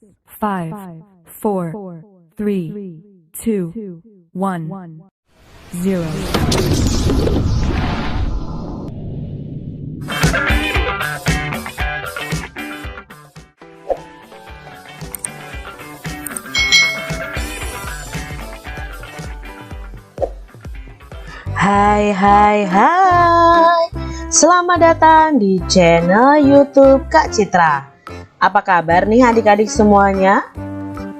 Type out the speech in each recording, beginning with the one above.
5, 4, 3, 2, 1, 0. Hai, selamat datang di channel YouTube Kak Citra. Apa kabar nih adik-adik semuanya?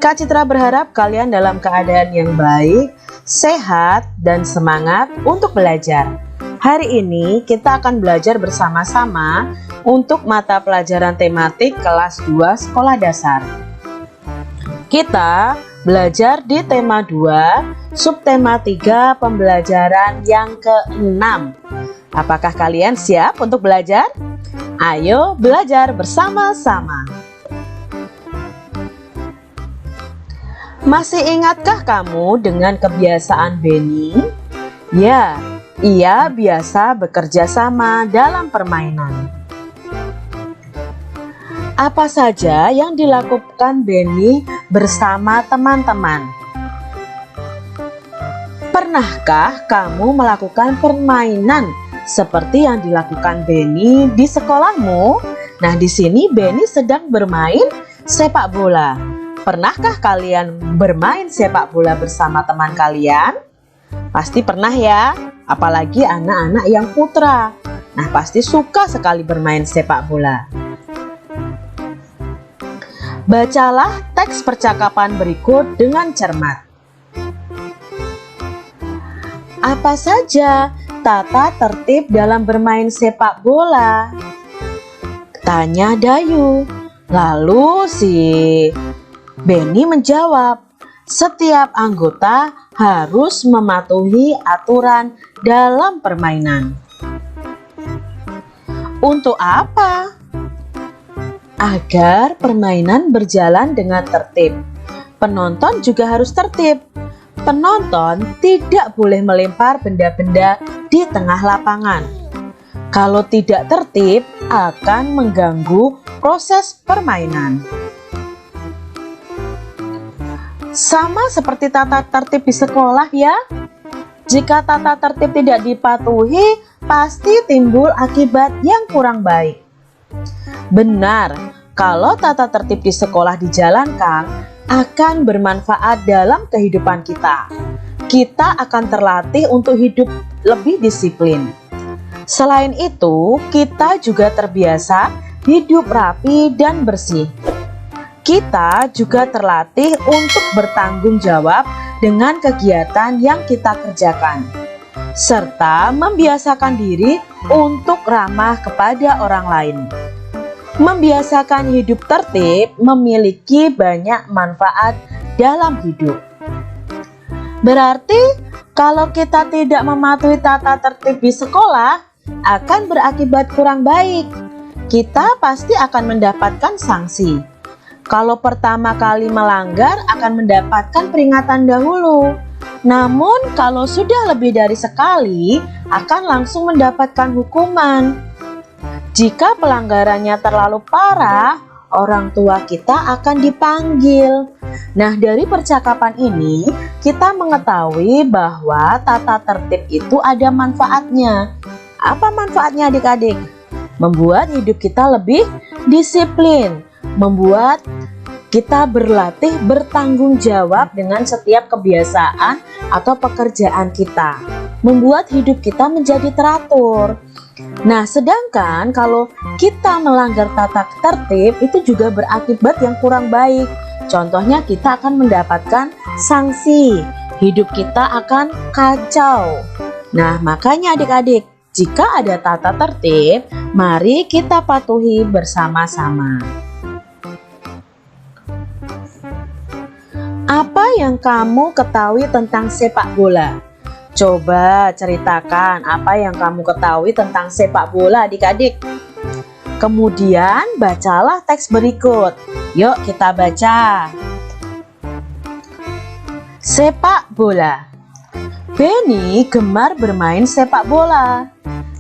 Kak Citra berharap kalian dalam keadaan yang baik, sehat, dan semangat untuk belajar. Hari ini kita akan belajar bersama-sama untuk mata pelajaran tematik kelas 2 sekolah dasar. Kita belajar di tema 2, subtema 3, pembelajaran yang ke-6. Apakah kalian siap untuk belajar? Ayo belajar bersama-sama. Masih ingatkah kamu dengan kebiasaan Benny? Ya, ia biasa bekerja sama dalam permainan. Apa saja yang dilakukan Benny bersama teman-teman? Pernahkah kamu melakukan permainan seperti yang dilakukan Benny di sekolahmu? Nah, di sini Benny sedang bermain sepak bola. Pernahkah kalian bermain sepak bola bersama teman kalian? Pasti pernah ya, apalagi anak-anak yang putra. Nah, pasti suka sekali bermain sepak bola. Bacalah teks percakapan berikut dengan cermat. Apa saja tata tertib dalam bermain sepak bola? Tanya Dayu. Lalu si Benny menjawab, setiap anggota harus mematuhi aturan dalam permainan. Untuk apa? Agar permainan berjalan dengan tertib. Penonton juga harus tertib. Penonton tidak boleh melempar benda-benda di tengah lapangan. Kalau tidak tertib, akan mengganggu proses permainan. Sama seperti tata tertib di sekolah ya. Jika tata tertib tidak dipatuhi, pasti timbul akibat yang kurang baik. Benar, kalau tata tertib di sekolah dijalankan, akan bermanfaat dalam kehidupan kita. Kita akan terlatih untuk hidup lebih disiplin. Selain itu, kita juga terbiasa hidup rapi dan bersih. Kita juga terlatih untuk bertanggung jawab dengan kegiatan yang kita kerjakan, serta membiasakan diri untuk ramah kepada orang lain. Membiasakan hidup tertib memiliki banyak manfaat dalam hidup. Berarti kalau kita tidak mematuhi tata tertib di sekolah, akan berakibat kurang baik. Kita pasti akan mendapatkan sanksi. Kalau pertama kali melanggar, akan mendapatkan peringatan dahulu. Namun kalau sudah lebih dari sekali, akan langsung mendapatkan hukuman. Jika pelanggarannya terlalu parah, orang tua kita akan dipanggil. Nah, dari percakapan ini, kita mengetahui bahwa tata tertib itu ada manfaatnya. Apa manfaatnya adik-adik? Membuat hidup kita lebih disiplin, membuat kita berlatih bertanggung jawab dengan setiap kebiasaan atau pekerjaan kita, membuat hidup kita menjadi teratur. Nah, sedangkan kalau kita melanggar tata tertib, itu juga berakibat yang kurang baik. Contohnya, kita akan mendapatkan sanksi, hidup kita akan kacau. Nah, makanya adik-adik, jika ada tata tertib, mari kita patuhi bersama-sama. Apa yang kamu ketahui tentang sepak bola? Coba ceritakan apa yang kamu ketahui tentang sepak bola adik-adik. Kemudian bacalah teks berikut. Yuk kita baca. Sepak bola. Benny gemar bermain sepak bola.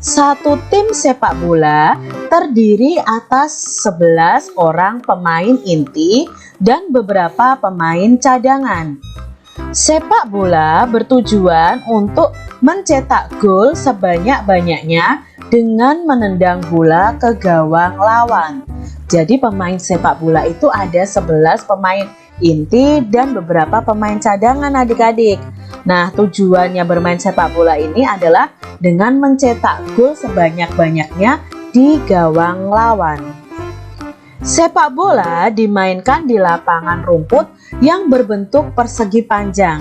Satu tim sepak bola terdiri atas 11 orang pemain inti dan beberapa pemain cadangan. Sepak bola bertujuan untuk mencetak gol sebanyak-banyaknya dengan menendang bola ke gawang lawan. Jadi pemain sepak bola itu ada 11 pemain inti dan beberapa pemain cadangan adik-adik. Nah, tujuannya bermain sepak bola ini adalah dengan mencetak gol sebanyak-banyaknya di gawang lawan. Sepak bola dimainkan di lapangan rumput yang berbentuk persegi panjang.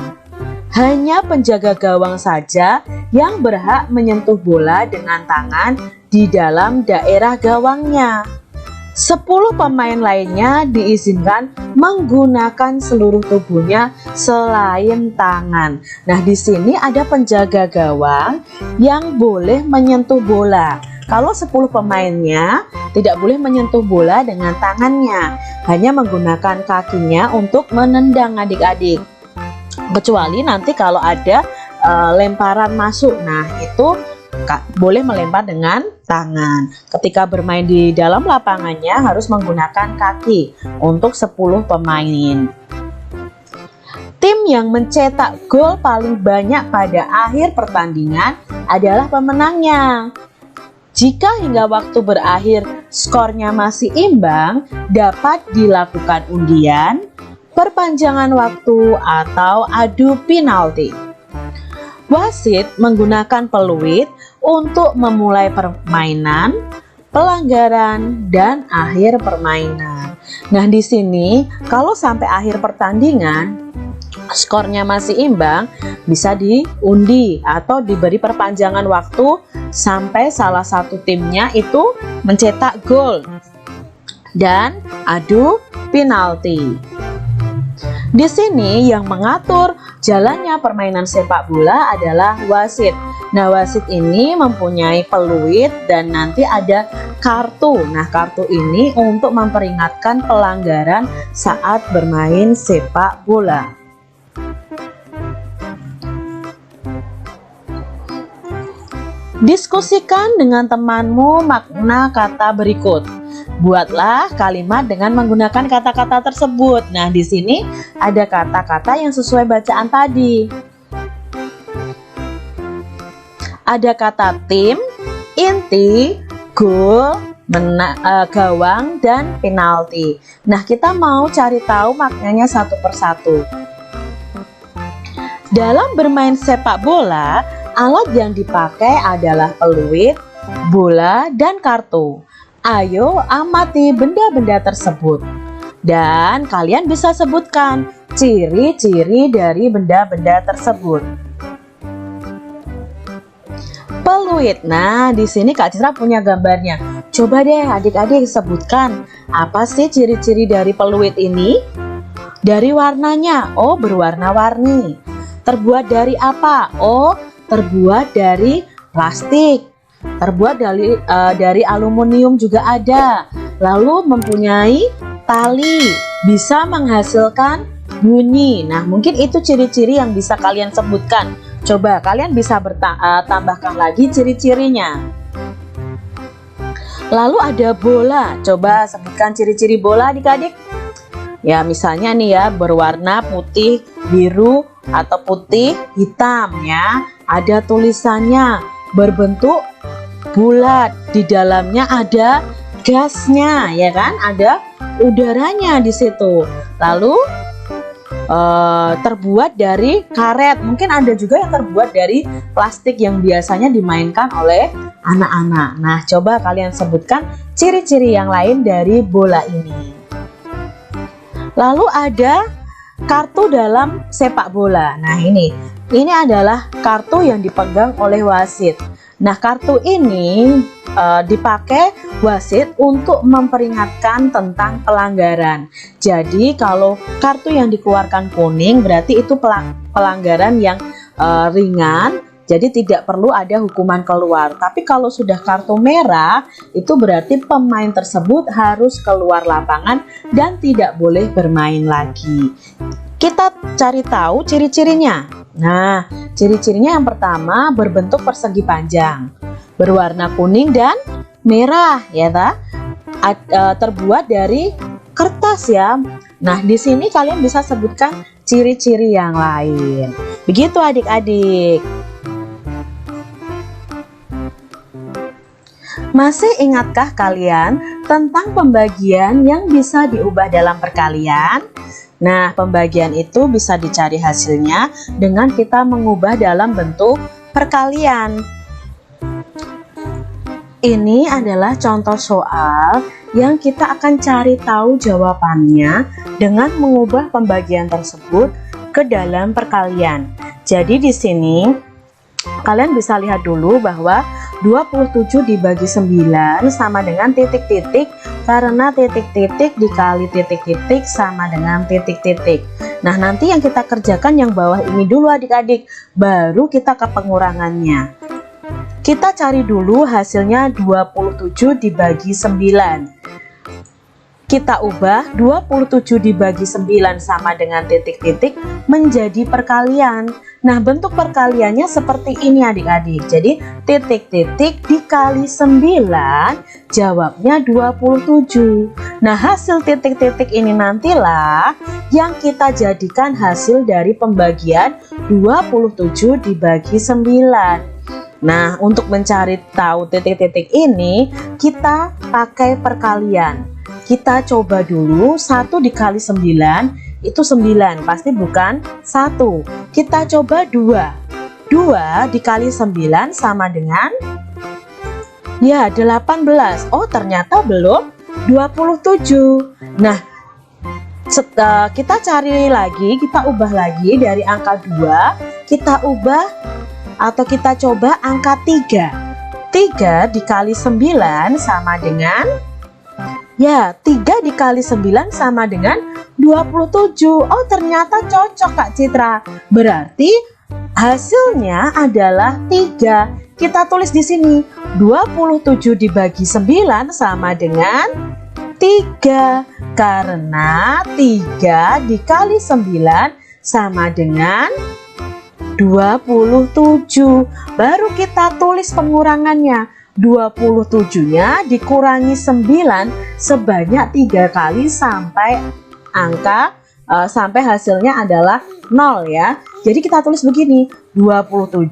Hanya penjaga gawang saja yang berhak menyentuh bola dengan tangan di dalam daerah gawangnya. 10 pemain lainnya diizinkan menggunakan seluruh tubuhnya selain tangan. Nah, di sini ada penjaga gawang yang boleh menyentuh bola. Kalau 10 pemainnya tidak boleh menyentuh bola dengan tangannya, hanya menggunakan kakinya untuk menendang adik-adik. Kecuali nanti kalau ada lemparan masuk, nah itu boleh melempar dengan tangan. Ketika bermain di dalam lapangannya harus menggunakan kaki untuk 10 pemain. Tim yang mencetak gol paling banyak pada akhir pertandingan adalah pemenangnya. Jika hingga waktu berakhir skornya masih imbang, dapat dilakukan undian, perpanjangan waktu, atau adu penalti. Wasit menggunakan peluit untuk memulai permainan, pelanggaran, dan akhir permainan. Nah, di sini kalau sampai akhir pertandingan skornya masih imbang, bisa diundi atau diberi perpanjangan waktu sampai salah satu timnya itu mencetak gol dan adu penalti. Di sini yang mengatur jalannya permainan sepak bola adalah wasit. Nah, wasit ini mempunyai peluit dan nanti ada kartu. Nah, kartu ini untuk memperingatkan pelanggaran saat bermain sepak bola. Diskusikan dengan temanmu makna kata berikut. Buatlah kalimat dengan menggunakan kata-kata tersebut. Nah, di sini ada kata-kata yang sesuai bacaan tadi. Ada kata tim, inti, gol, gawang, dan penalti. Nah, kita mau cari tahu maknanya satu persatu. Dalam bermain sepak bola, alat yang dipakai adalah peluit, bola, dan kartu. Ayo amati benda-benda tersebut. Dan kalian bisa sebutkan ciri-ciri dari benda-benda tersebut. Peluit. Nah, di sini Kak Citra punya gambarnya. Coba deh adik-adik sebutkan apa sih ciri-ciri dari peluit ini? Dari warnanya. Oh, berwarna-warni. Terbuat dari apa? Oh, terbuat dari plastik. Terbuat dari aluminium juga ada. Lalu mempunyai tali, bisa menghasilkan bunyi. Nah, mungkin itu ciri-ciri yang bisa kalian sebutkan. Coba kalian bisa tambahkan lagi ciri-cirinya. Lalu ada bola. Coba sebutkan ciri-ciri bola adik-adik. Ya, misalnya nih ya, berwarna putih, biru, atau putih, hitam ya. Ada tulisannya, berbentuk bulat, di dalamnya ada gasnya, ya kan? Ada udaranya di situ. Lalu terbuat dari karet. Mungkin ada juga yang terbuat dari plastik yang biasanya dimainkan oleh anak-anak. Nah, coba kalian sebutkan ciri-ciri yang lain dari bola ini. Lalu ada kartu dalam sepak bola. Nah, ini adalah kartu yang dipegang oleh wasit. Nah, kartu ini dipakai wasit untuk memperingatkan tentang pelanggaran. Jadi, kalau kartu yang dikeluarkan kuning berarti itu pelanggaran yang ringan, jadi tidak perlu ada hukuman keluar. Tapi kalau sudah kartu merah, itu berarti pemain tersebut harus keluar lapangan dan tidak boleh bermain lagi. Kita cari tahu ciri-cirinya. Nah, ciri-cirinya yang pertama berbentuk persegi panjang. berwarna kuning dan merah ya ta? Terbuat dari kertas ya. Nah, di sini kalian bisa sebutkan ciri-ciri yang lain. Begitu adik-adik. Masih ingatkah kalian tentang pembagian yang bisa diubah dalam perkalian? Nah, pembagian itu bisa dicari hasilnya dengan kita mengubah dalam bentuk perkalian. Ini adalah contoh soal yang kita akan cari tahu jawabannya dengan mengubah pembagian tersebut ke dalam perkalian. Jadi di sini kalian bisa lihat dulu bahwa 27 dibagi 9 sama dengan titik-titik, karena titik-titik dikali titik-titik sama dengan titik-titik. Nah, nanti yang kita kerjakan yang bawah ini dulu adik-adik, baru kita ke pengurangannya. Kita cari dulu hasilnya 27 dibagi 9. Kita ubah 27 dibagi 9 sama dengan titik-titik menjadi perkalian. Nah, bentuk perkaliannya seperti ini adik-adik. Jadi titik-titik dikali 9 jawabnya 27. Nah, hasil titik-titik ini nantilah yang kita jadikan hasil dari pembagian 27 dibagi 9. Nah, untuk mencari tahu titik-titik ini kita pakai perkalian. Kita coba dulu 1 dikali 9 itu 9, pasti bukan 1. Kita coba 2 dikali 9 sama dengan ya 18. Oh, ternyata belum 27. Nah, kita cari lagi, kita ubah lagi dari angka 2, kita ubah atau kita coba angka 3. 3 dikali 9 sama dengan ya 3 dikali 9 sama dengan 27. Oh, ternyata cocok Kak Citra. Berarti hasilnya adalah 3. Kita tulis di sini 27 dibagi 9 sama dengan 3. Karena 3 dikali 9 sama dengan 27. Baru kita tulis pengurangannya. 27-nya dikurangi 9 sebanyak 3 kali sampai sampai hasilnya adalah 0 ya. Jadi kita tulis begini, 27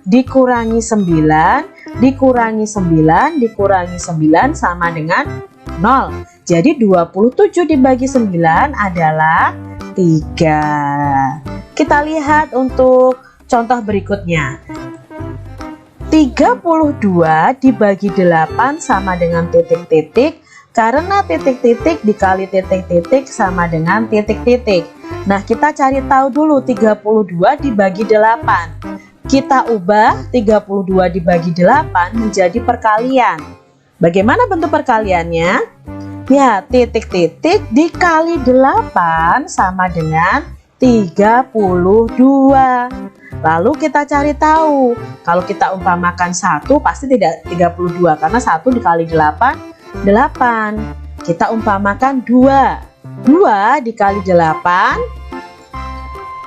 dikurangi 9 dikurangi 9 dikurangi 9 sama dengan 0. Jadi 27 dibagi 9 adalah 3. Kita lihat untuk contoh berikutnya. 32 dibagi 8 sama dengan titik-titik, karena titik-titik dikali titik-titik sama dengan titik-titik. Nah, kita cari tahu dulu 32 dibagi 8. Kita ubah 32 dibagi 8 menjadi perkalian. Bagaimana bentuk perkaliannya? Ya, titik-titik dikali 8 sama dengan 32. Lalu kita cari tahu, kalau kita umpamakan 1 pasti tidak 32 karena 1 dikali 8, 8. Kita umpamakan 2 dikali 8,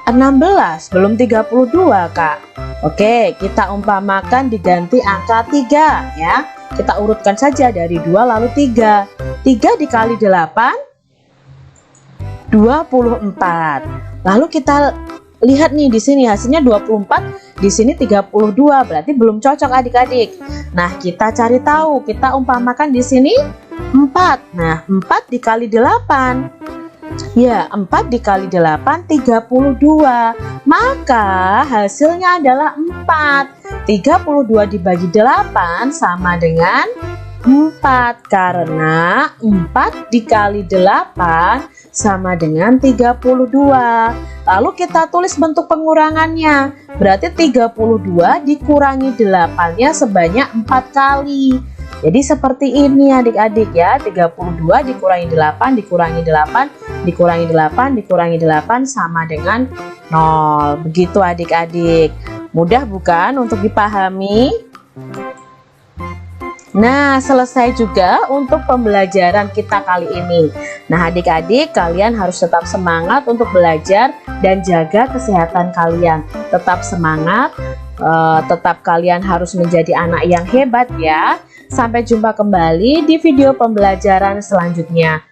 16, belum 32 Kak. Oke, kita umpamakan diganti angka 3 ya. Kita urutkan saja dari 2 lalu 3. 3 dikali 8, 24. Lalu kita lihat nih di sini hasilnya 24, di sini 32, berarti belum cocok adik-adik. Nah, kita cari tahu, kita umpamakan di sini 4. Nah, 4 dikali 8. Ya, 4 dikali 8 32. Maka hasilnya adalah 4. 32 dibagi 8 sama dengan 4, karena 4 dikali 8 sama dengan 32. Lalu kita tulis bentuk pengurangannya. Berarti 32 dikurangi 8-nya sebanyak 4 kali. Jadi seperti ini adik-adik ya. 32 dikurangi 8 dikurangi 8 dikurangi 8 dikurangi 8 sama dengan 0. Begitu adik-adik. Mudah bukan untuk dipahami? Nah, selesai juga untuk pembelajaran kita kali ini. Nah, adik-adik, kalian harus tetap semangat untuk belajar dan jaga kesehatan kalian. Tetap semangat, Tetap kalian harus menjadi anak yang hebat ya. Sampai jumpa kembali di video pembelajaran selanjutnya.